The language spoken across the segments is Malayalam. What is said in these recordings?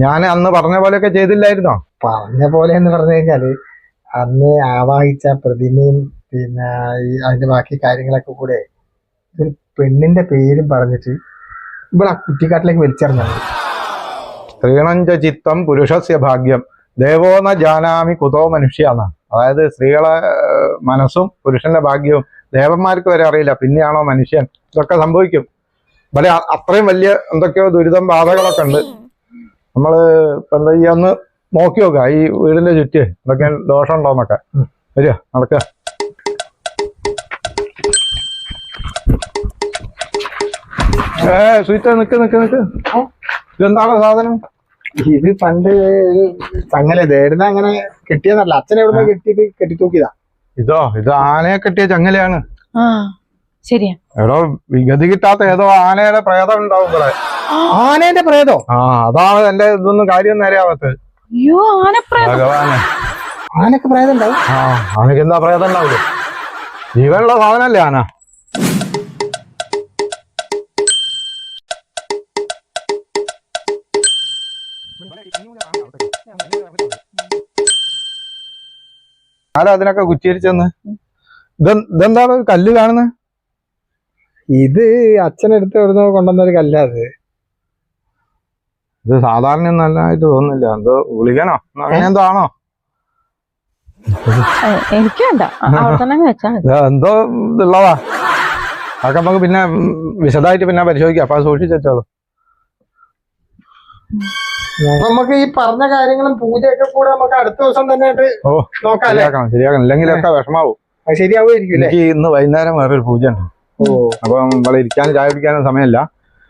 ഞാൻ അന്ന് പറഞ്ഞ പോലെയൊക്കെ ചെയ്തില്ലായിരുന്നോ? പറഞ്ഞ പോലെ എന്ന് പറഞ്ഞു കഴിഞ്ഞാല് അന്ന് ആവാഹിച്ച പ്രതിമയും പിന്നെ അതിന്റെ ബാക്കി കാര്യങ്ങളൊക്കെ കൂടെ ഒരു പെണ്ണിന്റെ പേരും പറഞ്ഞിട്ട് ഇവിടെ കുറ്റിക്കാട്ടിലേക്ക് വലിച്ചെറിഞ്ഞത്. സ്ത്രീണഞ്ച ചിത്തം പുരുഷസ്യ ഭാഗ്യം ദേവോന ജാനാമി കുതോ മനുഷ്യാന്ന. അതായത് സ്ത്രീകളെ മനസ്സും പുരുഷന്റെ ഭാഗ്യവും ദേവന്മാർക്ക് വരെ അറിയില്ല, പിന്നെയാണോ മനുഷ്യൻ. ഇതൊക്കെ സംഭവിക്കും. പക്ഷേ അത്രയും വലിയ എന്തൊക്കെയോ ദുരിതം ബാധകളൊക്കെ ഉണ്ട്. നമ്മള് ഇപ്പൊ എന്താ ഈ ഒന്ന് നോക്കി നോക്കുക ഈ വീടിന്റെ ചുറ്റ് എന്തൊക്കെ ദോഷം ഉണ്ടോന്നൊക്കെ. വരിക, നടക്കുക. സുഹിത്ത നിക്ക് നിക്ക് നിക്ക്. ഇതെന്താണ് സാധനം? ഇത് പണ്ട് ഒരു ചങ്ങല ഇതായിരുന്നു, അങ്ങനെ കെട്ടിയതല്ല. അച്ഛൻ എവിടെ കെട്ടിട്ട് കെട്ടിത്തൂക്കിയതാ. ഇത് ആനയെ കെട്ടിയ ചങ്ങലയാണ്. ശരിയാ. എടോ വിഗതി കിട്ടാത്ത ഏതോ ആനയുടെ പ്രേതം ഉണ്ടാവും ഇവിടെ. ആനേന്റെ പ്രേതോ? അതാണ് എന്റെ ഇതൊന്നും കാര്യം നേരെയാവത്തത്. ഭഗവാനെ, ആനക്ക് പ്രേതം ഉണ്ടാവും? ആനക്ക് എന്താ പ്രേതം ഉണ്ടാവില്ല? ജീവനുള്ള സാധനല്ലേ ആന. ആരാ അതിനൊക്കെ കുറ്റിയരിച്ചെന്ന്? ഇതെന്താണ് കല്ല് കാണുന്നത്? ഇത് അച്ഛനെടുത്ത് എവിടുന്നോ കൊണ്ടുവന്നൊരു കല്ല. ഇത് സാധാരണ നല്ലതായിട്ട് തോന്നുന്നില്ല. എന്തോ ഗുളികനോ അങ്ങനെ എന്തോ ആണോ? എന്തോ ഇതുള്ളതാ. അതൊക്കെ നമുക്ക് പിന്നെ വിശദമായിട്ട് പിന്നെ പരിശോധിക്കാം. അപ്പൊ അത് സൂക്ഷിച്ചോളൂ. നമുക്ക് ഈ പറഞ്ഞ കാര്യങ്ങളും പൂജയൊക്കെ കൂടെ നമുക്ക് അടുത്ത ദിവസം തന്നെ നോക്കാം. ശരിയാക്കണം, ഇല്ലെങ്കിലൊക്കെ വിഷമാവും. ശരിയാവുമായിരിക്കും. എനിക്ക് ഇന്ന് വൈകുന്നേരം വേറൊരു പൂജ ഉണ്ട്. അപ്പം ഇവിടെ ഇരിക്കാനും ചായ കുടിക്കാനും സമയമില്ല.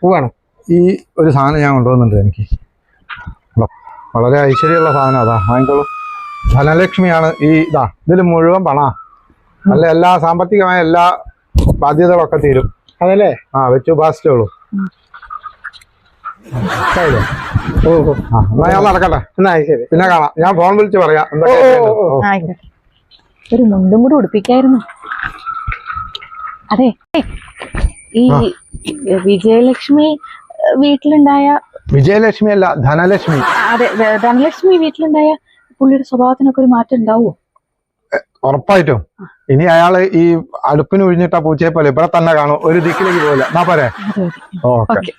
പോവാണ്. ഈ ഒരു സാധനം ഞാൻ കൊണ്ടുവന്നിട്ടുണ്ട്. എനിക്ക് വളരെ ഐശ്വര്യമുള്ള സാധനം. അതാ വാങ്ങിക്കോളൂ. ധനലക്ഷ്മിയാണ് ഇതിൽ മുഴുവൻ പണാ. നല്ല എല്ലാ സാമ്പത്തികമായ എല്ലാ ബാധ്യതകളൊക്കെ തീരും. അതല്ലേ? വെച്ച് ഉപാസിച്ചോളൂ. എന്നാ ഞാൻ നടക്കട്ടെ. പിന്നെ കാണാം. ഞാൻ ഫോൺ വിളിച്ച് പറയാം. ഒരു മുണ്ടും കൂടെ ഉടുപ്പിക്കായിരുന്നു. അതെ, ഈ വിജയലക്ഷ്മി വീട്ടിലുണ്ടായ, വിജയലക്ഷ്മി അല്ല ധനലക്ഷ്മി. അതെ, ധനലക്ഷ്മി വീട്ടിലുണ്ടായ പുള്ളിയുടെ സ്വഭാവത്തിനൊക്കെ ഒരു മാറ്റം ഉണ്ടാവുമോ? ഉറപ്പായിട്ടും. ഇനി അയാള് ഈ അടുപ്പിന് ഒഴിഞ്ഞിട്ട പൂച്ചയെ പോലെ ഇവിടെ തന്നെ കാണും, ഒരു ദിക്കിലേക്ക് പോകില്ല. എന്നാ പോരെ? ഓക്കെ.